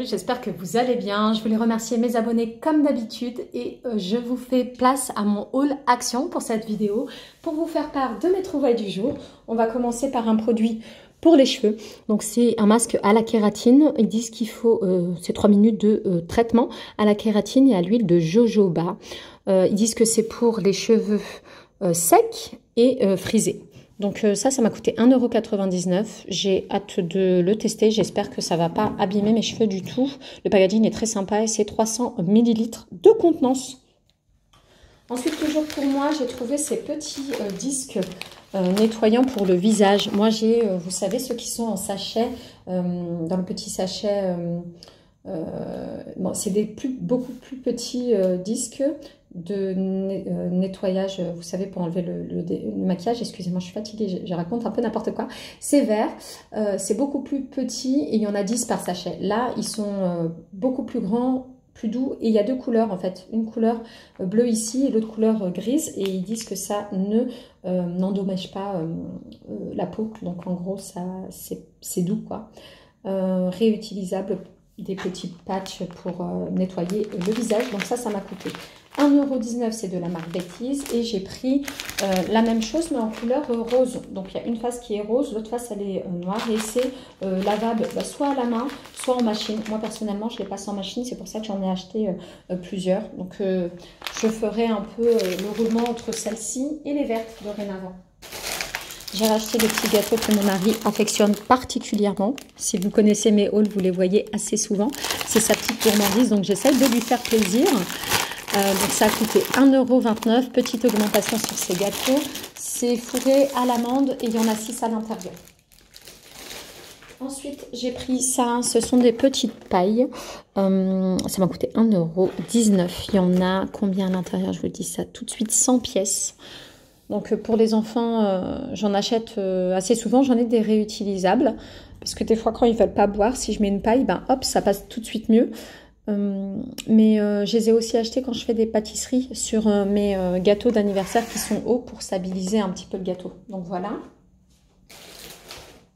salut, j'espère que vous allez bien. Je voulais remercier mes abonnés comme d'habitude et je vous fais place à mon haul action pour cette vidéo pour vous faire part de mes trouvailles du jour. On va commencer par un produit pour les cheveux. Donc c'est un masque à la kératine. Ils disent qu'il faut c'est 3 minutes de traitement à la kératine et à l'huile de jojoba. Ils disent que c'est pour les cheveux secs et frisés. Donc ça m'a coûté 1,99 €. J'ai hâte de le tester. J'espère que ça ne va pas abîmer mes cheveux du tout. Le packaging est très sympa et c'est 300 ml de contenance. Ensuite, toujours pour moi, j'ai trouvé ces petits disques nettoyants pour le visage. Moi, j'ai, vous savez, ceux qui sont en sachet, dans le petit sachet. Bon, c'est des beaucoup plus petits disques de nettoyage, vous savez, pour enlever le maquillage. Excusez-moi, je suis fatiguée, je raconte un peu n'importe quoi. C'est vert, c'est beaucoup plus petit et il y en a 10 par sachet. Là, ils sont beaucoup plus grands, plus doux et il y a deux couleurs en fait. Une couleur bleue ici et l'autre couleur grise et ils disent que ça ne n'endommage pas la peau. Donc en gros, ça c'est doux quoi. Réutilisable, des petits patchs pour nettoyer le visage. Donc ça m'a coûté 1,19 €, c'est de la marque Betty's et j'ai pris la même chose mais en couleur rose. Donc il y a une face qui est rose, l'autre face elle est noire et c'est lavable soit à la main, soit en machine. Moi personnellement je les passe en machine, c'est pour ça que j'en ai acheté plusieurs. Donc je ferai un peu le roulement entre celle-ci et les vertes dorénavant. J'ai racheté des petits gâteaux que mon mari affectionne particulièrement. Si vous connaissez mes hauls, vous les voyez assez souvent. C'est sa petite gourmandise, donc j'essaie de lui faire plaisir. Donc ça a coûté 1,29 €. Petite augmentation sur ces gâteaux. C'est fourré à l'amande et il y en a 6 à l'intérieur. Ensuite, j'ai pris ça. Ce sont des petites pailles. Ça m'a coûté 1,19 €. Il y en a combien à l'intérieur? Je vous dis ça tout de suite, 100 pièces. Donc pour les enfants, j'en achète assez souvent. J'en ai des réutilisables. Parce que des fois, quand ils ne veulent pas boire, si je mets une paille, ben hop, ça passe tout de suite mieux. Mais je les ai aussi achetés quand je fais des pâtisseries sur mes gâteaux d'anniversaire qui sont hauts pour stabiliser un petit peu le gâteau. Donc voilà.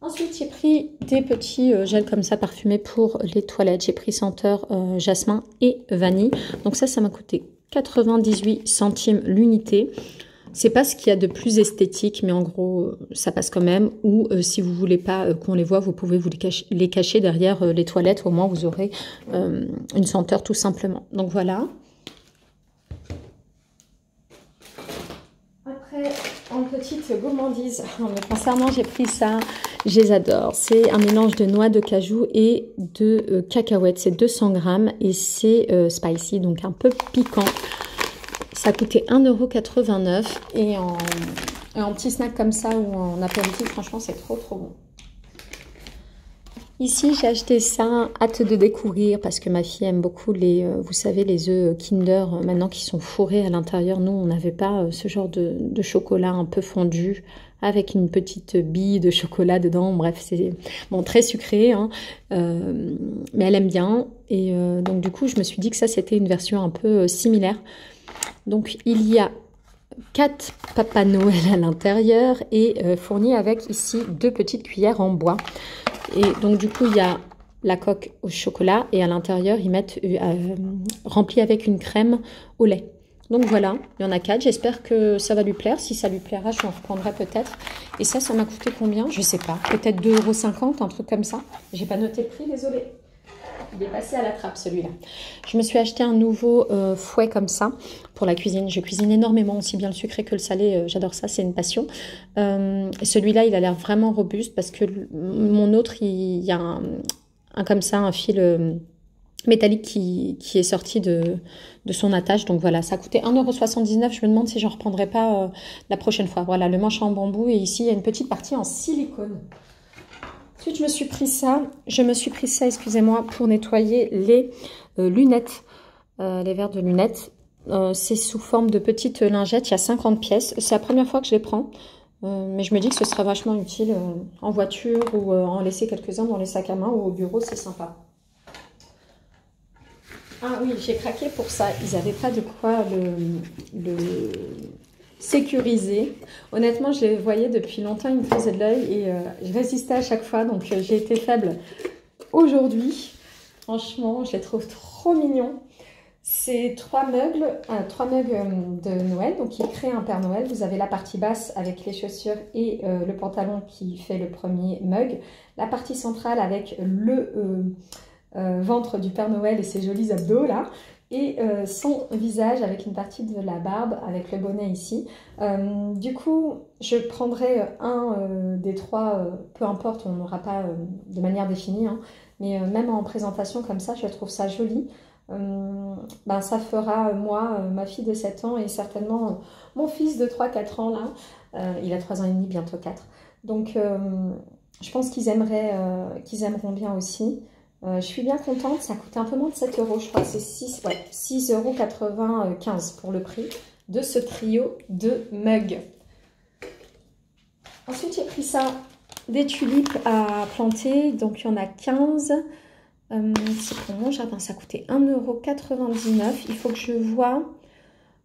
Ensuite, j'ai pris des petits gels comme ça parfumés pour les toilettes. J'ai pris senteur jasmin et vanille. Donc ça m'a coûté 98 centimes l'unité. C'est pas ce qu'il y a de plus esthétique, mais en gros, ça passe quand même. Ou si vous voulez pas qu'on les voit, vous pouvez vous les cacher derrière les toilettes. Au moins, vous aurez une senteur tout simplement. Donc voilà. Après, en petite gourmandise, concernant, j'ai pris ça. Je les adore. C'est un mélange de noix de cajou et de cacahuètes. C'est 200 grammes et c'est spicy, donc un peu piquant. Ça a coûté 1,89 € et en petit snack comme ça ou en apéritif, franchement, c'est trop bon. Ici, j'ai acheté ça, hâte de découvrir parce que ma fille aime beaucoup les, vous savez, les œufs Kinder maintenant qui sont fourrés à l'intérieur. Nous, on n'avait pas ce genre de chocolat un peu fondu avec une petite bille de chocolat dedans. Bref, c'est bon, très sucré, hein, mais elle aime bien. Et donc, du coup, je me suis dit que ça, c'était une version un peu similaire. Donc, il y a 4 Papa Noël à l'intérieur et fourni avec ici 2 petites cuillères en bois. Et donc, du coup, il y a la coque au chocolat et à l'intérieur, ils mettent rempli avec une crème au lait. Donc, voilà, il y en a 4. J'espère que ça va lui plaire. Si ça lui plaira, je en reprendrai peut-être. Et ça m'a coûté combien? Je ne sais pas. Peut-être 2,50 €, un truc comme ça. J'ai pas noté le prix, désolée. Il est passé à la trappe celui-là. Je me suis acheté un nouveau fouet comme ça pour la cuisine. Je cuisine énormément, aussi bien le sucré que le salé. J'adore ça, c'est une passion. Celui-là, il a l'air vraiment robuste parce que mon autre, il y a comme ça, un fil métallique qui est sorti de son attache. Donc voilà, ça a coûté 1,79 €. Je me demande si j'en reprendrai pas la prochaine fois. Voilà, le manche en bambou et ici, il y a une petite partie en silicone. Ensuite, je me suis pris ça, excusez-moi, pour nettoyer les lunettes, les verres de lunettes. C'est sous forme de petites lingettes, il y a 50 pièces. C'est la première fois que je les prends, mais je me dis que ce sera vachement utile en voiture ou en laisser quelques-uns dans les sacs à main ou au bureau, c'est sympa. Ah oui, j'ai craqué pour ça. Ils n'avaient pas de quoi le sécurisé. Honnêtement, je les voyais depuis longtemps, ils me faisaient de l'œil et je résistais à chaque fois, donc j'ai été faible aujourd'hui. Franchement, je les trouve trop mignons. C'est trois mugs de Noël, donc ils créent un Père Noël. Vous avez la partie basse avec les chaussures et le pantalon qui fait le premier mug. La partie centrale avec le ventre du Père Noël et ses jolis abdos là. Et son visage avec une partie de la barbe, avec le bonnet ici. Du coup, je prendrai un des trois, peu importe, on n'aura pas de manière définie, hein, mais même en présentation comme ça, je trouve ça joli. Ben, ça fera, moi, ma fille de 7 ans et certainement mon fils de 3-4 ans là. Il a 3 ans et demi, bientôt 4. Donc, je pense qu'ils aimeront bien aussi. Je suis bien contente, ça coûte un peu moins de 7 €, je crois que c'est 6,95 € pour le prix de ce trio de mugs. Ensuite, j'ai pris ça, des tulipes à planter, donc il y en a 15. C'est pour mon jardin, ça coûtait 1,99 €. Il faut que je vois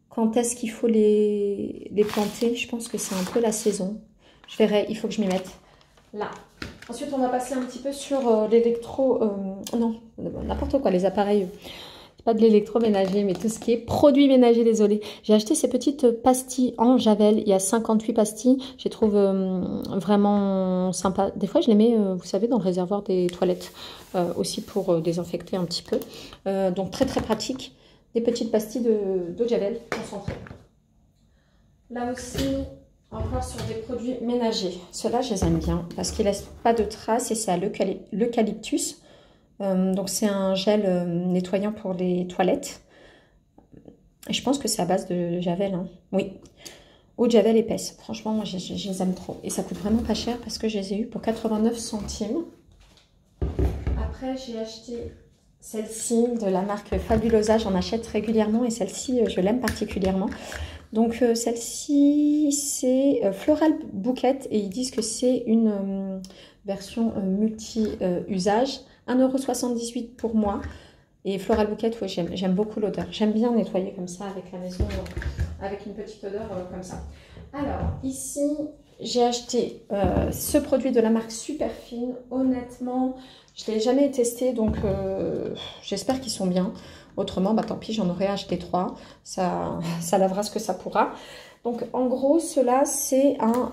quand est-ce qu'il faut les planter. Je pense que c'est un peu la saison. Je verrai, il faut que je m'y mette là. Ensuite, on va passer un petit peu sur l'électro... non, n'importe quoi, les appareils. Pas de l'électroménager, mais tout ce qui est produits ménagers, désolé. J'ai acheté ces petites pastilles en Javel. Il y a 58 pastilles. Je les trouve vraiment sympa. Des fois, je les mets, vous savez, dans le réservoir des toilettes. Aussi pour désinfecter un petit peu. Donc, très, très pratique. Des petites pastilles d'eau de Javel concentrées. Là aussi... Encore sur des produits ménagers. Ceux-là, je les aime bien parce qu'ils ne laissent pas de traces et c'est à l'eucalyptus. Donc, c'est un gel nettoyant pour les toilettes. Et je pense que c'est à base de Javel. Hein. Oui, eau de Javel épaisse. Franchement, moi, je les aime trop. Et ça coûte vraiment pas cher parce que je les ai eu pour 89 centimes. Après, j'ai acheté celle-ci de la marque Fabulosa. J'en achète régulièrement et celle-ci, je l'aime particulièrement. Donc celle-ci, c'est Floral Bouquet et ils disent que c'est une version multi-usage. 1,78 € pour moi. Et Floral Bouquet, ouais, j'aime beaucoup l'odeur. J'aime bien nettoyer comme ça avec la maison, avec une petite odeur comme ça. Alors, ici, j'ai acheté ce produit de la marque Superfine. Honnêtement, je ne l'ai jamais testé, donc j'espère qu'ils sont bien. Autrement, bah, tant pis, j'en aurais acheté 3. Ça lavera ce que ça pourra. Donc, en gros, cela, c'est un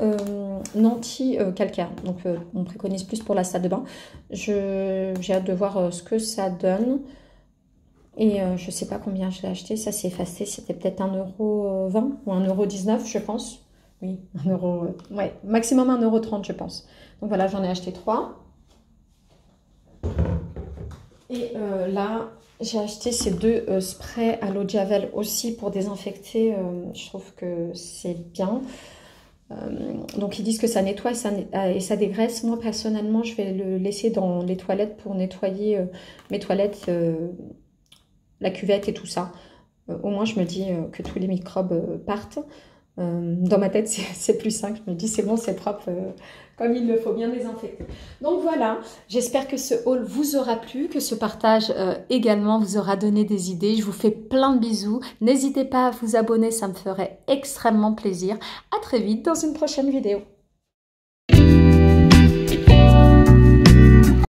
anti-calcaire. Donc, on préconise plus pour la salle de bain. J'ai hâte de voir ce que ça donne. Et je ne sais pas combien je l'ai acheté. Ça s'est effacé. C'était peut-être 1,20 € ou 1,19 €, je pense. Oui, 1 €. Ouais, maximum 1,30 €, je pense. Donc, voilà, j'en ai acheté 3. Et là... J'ai acheté ces deux sprays à l'eau de Javel aussi pour désinfecter. Je trouve que c'est bien. Donc, ils disent que ça nettoie et ça dégraisse. Moi, personnellement, je vais le laisser dans les toilettes pour nettoyer mes toilettes, la cuvette et tout ça. Au moins, je me dis que tous les microbes partent. Dans ma tête, c'est plus simple. Je me dis, c'est bon, c'est propre, comme il le faut, bien désinfecter. Donc voilà, j'espère que ce haul vous aura plu, que ce partage également vous aura donné des idées. Je vous fais plein de bisous. N'hésitez pas à vous abonner, ça me ferait extrêmement plaisir. À très vite dans une prochaine vidéo.